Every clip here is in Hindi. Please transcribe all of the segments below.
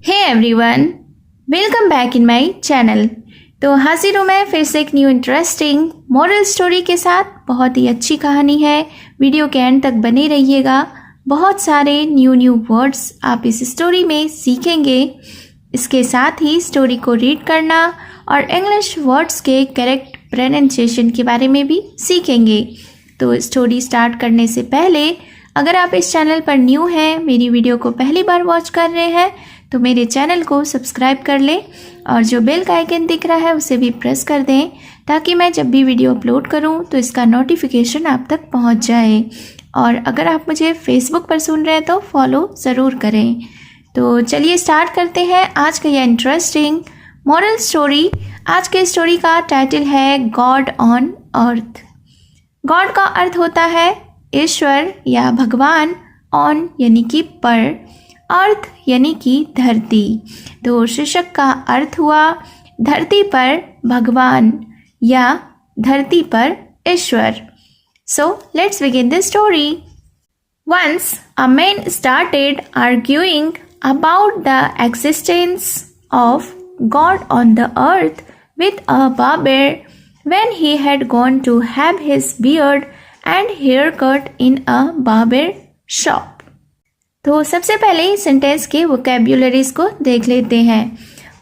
Hey everyone, welcome back in my channel. तो हाजिर हूँ मैं फिर से एक न्यू इंटरेस्टिंग मॉरल स्टोरी के साथ। बहुत ही अच्छी कहानी है, वीडियो के एंड तक बने रहिएगा। बहुत सारे न्यू वर्ड्स आप इस स्टोरी में सीखेंगे। इसके साथ ही स्टोरी को रीड करना और इंग्लिश वर्ड्स के करेक्ट प्रोनाउंसिएशन के बारे में भी सीखेंगे। तो स्टोरी स्टार्ट करने से पहले अगर आप इस चैनल पर न्यू हैं, मेरी वीडियो को पहली बार वॉच कर रहे हैं, तो मेरे चैनल को सब्सक्राइब कर लें और जो बेल का आइकन दिख रहा है उसे भी प्रेस कर दें, ताकि मैं जब भी वीडियो अपलोड करूं तो इसका नोटिफिकेशन आप तक पहुंच जाए। और अगर आप मुझे फेसबुक पर सुन रहे हैं तो फॉलो ज़रूर करें। तो चलिए स्टार्ट करते हैं आज का यह इंटरेस्टिंग मॉरल स्टोरी। आज के स्टोरी का टाइटल है गॉड ऑन अर्थ। गॉड का अर्थ होता है ईश्वर या भगवान, ऑन यानी कि पर, अर्थ यानी कि धरती। तो शीर्षक का अर्थ हुआ धरती पर भगवान या धरती पर ईश्वर। So let's begin the story. Once a man started arguing about the existence of God on the earth with a barber when he had gone to have his beard and hair cut in a barber shop। तो सबसे पहले सेंटेंस के वोकैब्युलरीज को देख लेते हैं।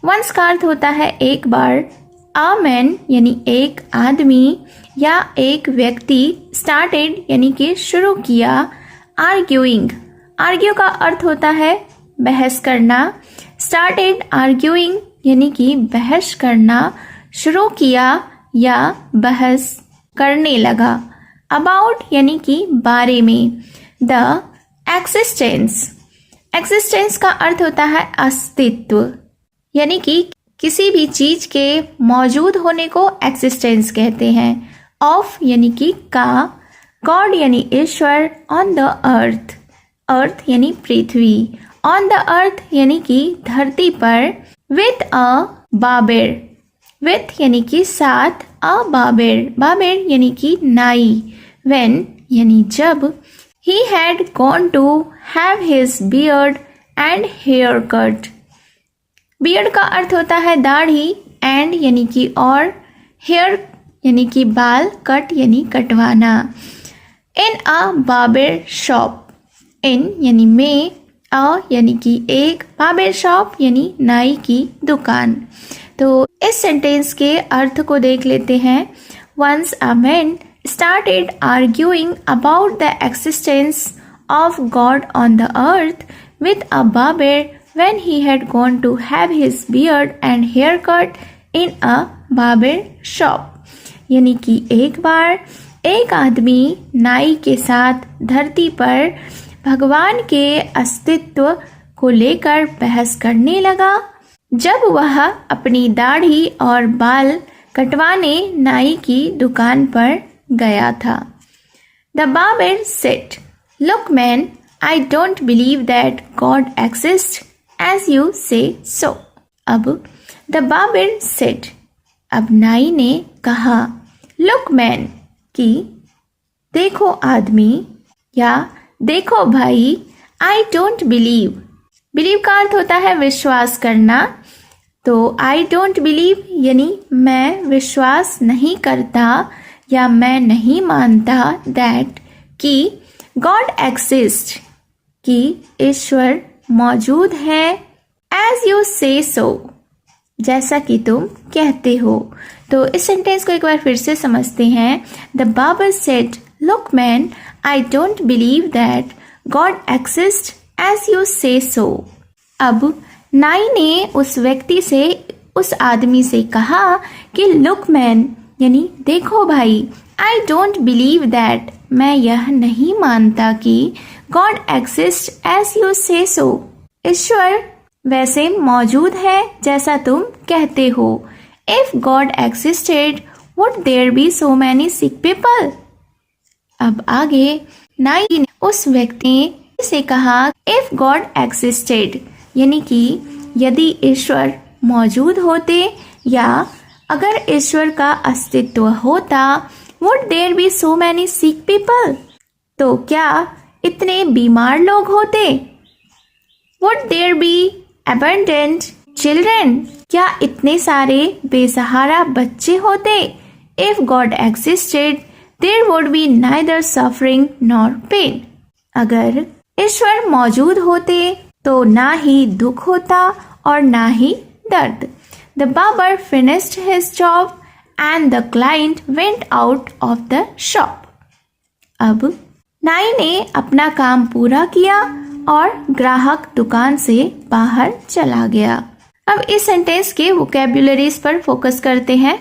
वंस का अर्थ होता है एक बार, अ मैन यानी एक आदमी या एक व्यक्ति, स्टार्टेड यानी कि शुरू किया, आर्ग्यूइंग, आर्ग्यू का अर्थ होता है बहस करना, स्टार्टेड आर्ग्यूइंग यानी कि बहस करना, शुरू किया या बहस करने लगा, अबाउट यानी कि बारे में, द एक्सिस्टेंस, एक्सिस्टेंस का अर्थ होता है अस्तित्व, यानी कि किसी भी चीज के मौजूद होने को एक्सिस्टेंस कहते हैं, ऑफ यानी कि का, गॉड यानी ईश्वर, ऑन द अर्थ, अर्थ यानी पृथ्वी, ऑन द अर्थ यानी कि धरती पर, विथ अ बाबर, विथ यानी कि साथ, अ बाबर, बाबर यानी कि नाई, व्हेन यानी जब, he had gone to have his beard and hair cut। beard का अर्थ होता है दाढ़ी, and यानी कि और, hair यानी कि बाल, cut यानी कटवाना। in a barber shop, in यानी में, a यानी कि एक, barber shop यानी नाई की दुकान। तो इस सेंटेंस के अर्थ को देख लेते हैं। once a man started arguing about the existence of God on the earth with a barber when he had gone to have his beard and hair cut in a barber shop। यानी कि एक बार एक आदमी नाई के साथ धरती पर भगवान के अस्तित्व को लेकर बहस करने लगा, जब वह अपनी दाढ़ी और बाल कटवाने नाई की दुकान पर गया था। The barber said, "Look man, I don't believe that God exists as you say so." अब the barber said, अब नाई ने कहा, look man कि देखो आदमी या देखो भाई, I don't believe, believe का अर्थ होता है विश्वास करना। तो I don't believe यानी मैं विश्वास नहीं करता या मैं नहीं मानता, दैट कि गॉड एग्जिस्ट कि ईश्वर मौजूद है, एज यू से सो जैसा कि तुम कहते हो। तो इस सेंटेंस को एक बार फिर से समझते हैं। The barber said, look man, I don't believe that God exist as you say so. अब नाई ने उस व्यक्ति से, उस आदमी से कहा कि लुक मैन यानी देखो भाई, आई डोंट बिलीव दैट मैं यह नहीं मानता कि God exist as you say सो, ईश्वर वैसे मौजूद है जैसा तुम कहते हो। If God existed would there be so many sick people. अब आगे नाई ने उस व्यक्ति से कहा, इफ गॉड एग्जिस्टेड यानी कि यदि ईश्वर मौजूद होते या अगर ईश्वर का अस्तित्व होता, would there be so many sick people, तो क्या इतने बीमार लोग होते। Would there be abandoned children, क्या इतने सारे बेसहारा बच्चे होते? If God existed, there would be neither suffering nor pain. अगर ईश्वर मौजूद होते तो ना ही दुख होता और ना ही दर्द. The barber finished his job and the client went out of the shop. अब नाई ने अपना काम पूरा किया और ग्राहक दुकान से बाहर चला गया. अब इस सेंटेंस के वोकैब्युलरीज पर फोकस करते हैं.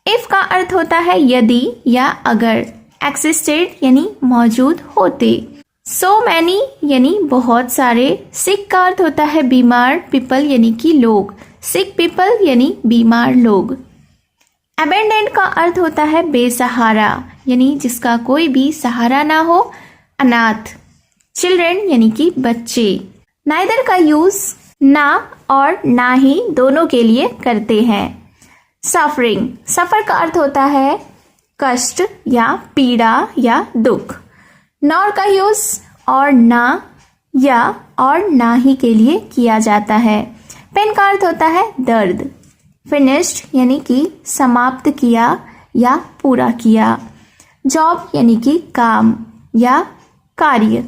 इफ का अर्थ होता है यदि या अगर. एक्सिस्टेड यानी मौजूद होते. सो मैनी यानी बहुत सारे. सिक का अर्थ होता है बीमार. पीपल यानी कि लोग. सिक पीपल यानी बीमार लोग. अबेंडेंट का अर्थ होता है बेसहारा यानी जिसका कोई भी सहारा ना हो. अनाथ. चिल्ड्रन यानी कि बच्चे. नाइदर का यूज ना और ना ही दोनों के लिए करते हैं. सफरिंग. सफर का अर्थ होता है कष्ट या पीड़ा या दुख. नॉर का यूज और ना या और ना ही के लिए किया जाता है. पेन का अर्थ होता है दर्द. फिनिश्ड यानी कि समाप्त किया या पूरा किया. जॉब यानी कि काम या कार्य.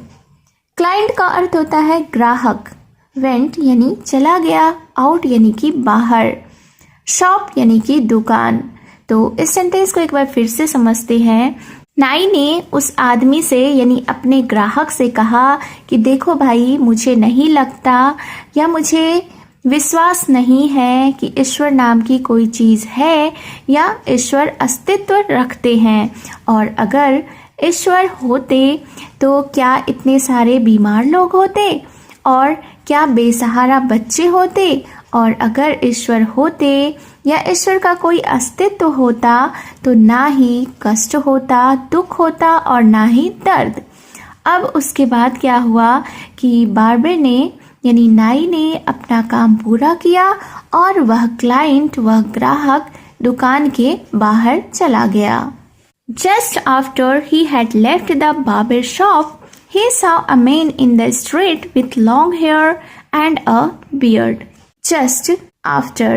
क्लाइंट का अर्थ होता है ग्राहक. वेंट यानी चला गया. आउट यानी कि बाहर. शॉप यानी कि दुकान. तो इस सेंटेंस को एक बार फिर से समझते हैं. नाई ने उस आदमी से यानी अपने ग्राहक से कहा कि देखो भाई, मुझे नहीं लगता या मुझे विश्वास नहीं है कि ईश्वर नाम की कोई चीज़ है या ईश्वर अस्तित्व रखते हैं, और अगर ईश्वर होते तो क्या इतने सारे बीमार लोग होते और क्या बेसहारा बच्चे होते, और अगर ईश्वर होते या ईश्वर का कोई अस्तित्व होता तो ना ही कष्ट होता, दुख होता और ना ही दर्द. अब उसके बाद क्या हुआ कि बार्बर ने यानी नाई ने अपना काम पूरा किया और वह क्लाइंट, वह ग्राहक दुकान के बाहर चला गया. Just after he had left the barber shop, he saw a man in the street with long hair and a beard. Just after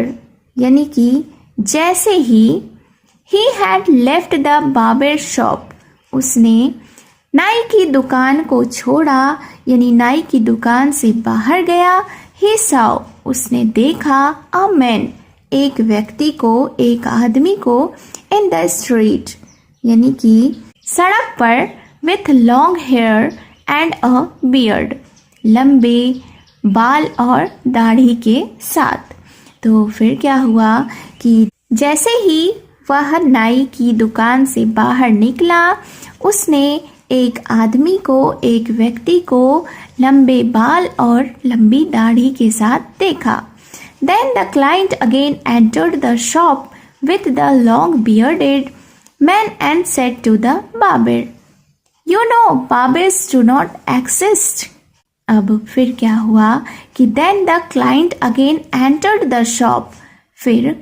यानी कि जैसे ही. He had left the barber shop, उसने नाई की दुकान को छोड़ा यानी नाई की दुकान से बाहर गया. He saw, उसने देखा. A man, एक व्यक्ति को, एक आदमी को. In the street, यानी कि सड़क पर. With long hair and a beard, लंबे बाल और दाढ़ी के साथ. तो फिर क्या हुआ कि जैसे ही वह नाई की दुकान से बाहर निकला, उसने एक आदमी को, एक व्यक्ति को लंबे बाल और लंबी दाढ़ी के साथ देखा. Then the client again entered the shop with the long bearded man and said to the barber, "You know, barbers do not exist." अब फिर क्या हुआ कि then the client again entered the shop. फिर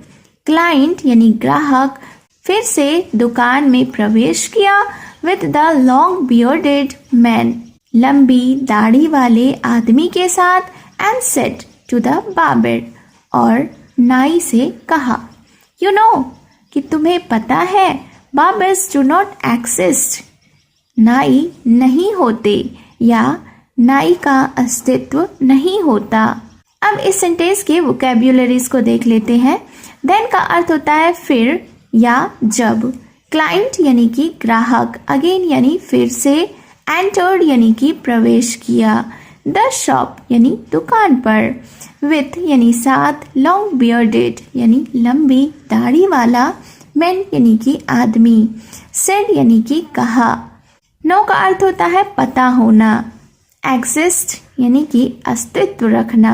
क्लाइंट यानी ग्राहक फिर से दुकान में प्रवेश किया. with the long bearded man, लंबी दाढ़ी वाले आदमी के साथ. and said to the barber, और नाई से कहा, You know, कि तुम्हें पता है, barbers do not exist, नाई नहीं होते या नाई का अस्तित्व नहीं होता. अब इस सेंटेंस के वोकैब्युलरीज को देख लेते हैं. देन का अर्थ होता है फिर या जब. क्लाइंट यानी कि ग्राहक. अगेन यानी फिर से. एंटर्ड यानी कि प्रवेश किया. द शॉप यानी दुकान पर. विथ यानी साथ. लॉन्ग बियर्डेड यानी लंबी दाढ़ी वाला. मैन यानी कि आदमी. सेड यानी कि कहा. नो का अर्थ होता है पता होना. एग्जिस्ट यानी कि अस्तित्व रखना.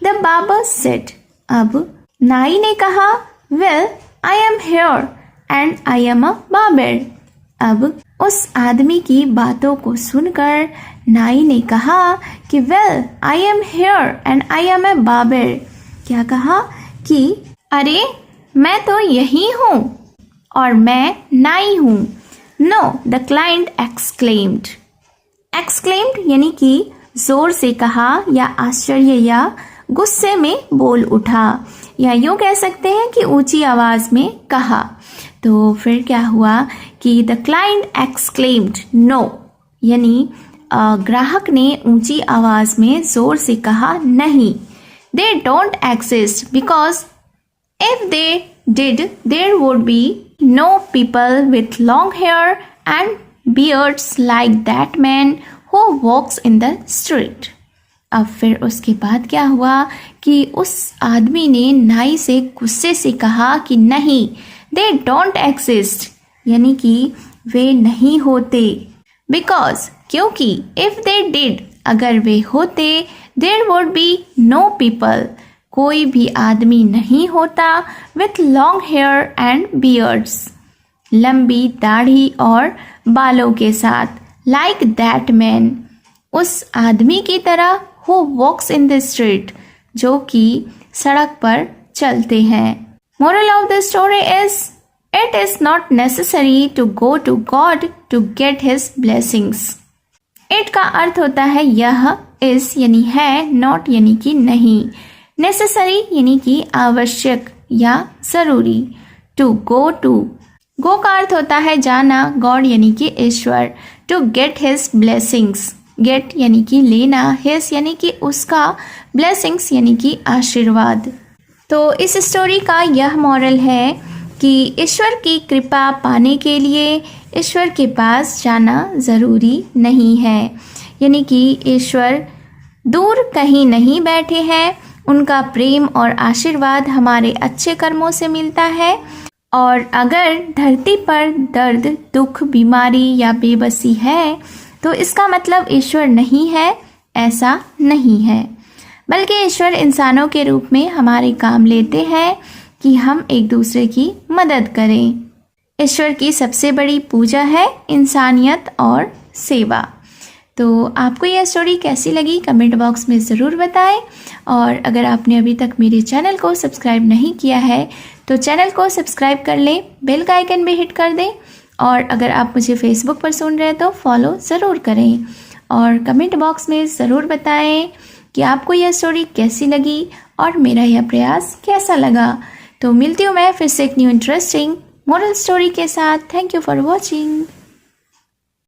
द बार्बर सेड, अब नाई ने कहा, well I am here and I am a barber. अब उस आदमी की बातों को सुनकर नाई ने कहा कि well I am here and I am a barber. क्या कहा कि अरे मैं तो यही हूँ और मैं नाई हूँ. No, the client exclaimed. Exclaimed यानी कि जोर से कहा या आश्चर्य या गुस्से में बोल उठा, या यूँ कह सकते हैं कि ऊंची आवाज़ में कहा। तो फिर क्या हुआ कि द क्लाइंट एक्सक्लेम्ड नो, यानी ग्राहक ने ऊंची आवाज़ में ज़ोर से कहा नहीं। They don't exist because if they did there would be no people with long hair and beards like that man who walks in the street. अब फिर उसके बाद क्या हुआ कि उस आदमी ने नाई से गुस्से से कहा कि नहीं, दे डोंट एग्जिस्ट, यानी कि वे नहीं होते। बिकॉज, क्योंकि इफ दे डिड, अगर वे होते, there would be no people, कोई भी आदमी नहीं होता, with long hair and beards, लंबी दाढ़ी और बालों के साथ, लाइक दैट मैन, उस आदमी की तरह, who walks in the street, जो कि सड़क पर चलते हैं। Moral of the story is it is not necessary to go to God to get his blessings. It का अर्थ होता है यह, इज यानी है, नॉट यानी कि नहीं, नेसेसरी यानी कि आवश्यक या जरूरी, टू गो का अर्थ होता है जाना, गॉड यानी कि ईश्वर, to get his blessings, get यानी कि लेना, हिज यानी कि उसका, ब्लेसिंग्स यानी कि आशीर्वाद। तो इस स्टोरी का यह मॉरल है कि ईश्वर की कृपा पाने के लिए ईश्वर के पास जाना ज़रूरी नहीं है, यानी कि ईश्वर दूर कहीं नहीं बैठे हैं, उनका प्रेम और आशीर्वाद हमारे अच्छे कर्मों से मिलता है। और अगर धरती पर दर्द, दुख, बीमारी या बेबसी है तो इसका मतलब ईश्वर नहीं है, ऐसा नहीं है, बल्कि ईश्वर इंसानों के रूप में हमारे काम लेते हैं कि हम एक दूसरे की मदद करें। ईश्वर की सबसे बड़ी पूजा है इंसानियत और सेवा। तो आपको यह स्टोरी कैसी लगी कमेंट बॉक्स में ज़रूर बताएं। और अगर आपने अभी तक मेरे चैनल को सब्सक्राइब नहीं किया है तो चैनल को सब्सक्राइब कर लें, बेल का आइकन भी हिट कर दें। और अगर आप मुझे फेसबुक पर सुन रहे हैं तो फॉलो ज़रूर करें और कमेंट बॉक्स में ज़रूर बताएं कि आपको यह स्टोरी कैसी लगी और मेरा यह प्रयास कैसा लगा। तो मिलती हूँ मैं फिर से एक न्यू इंटरेस्टिंग मोरल स्टोरी के साथ। Thank you for watching.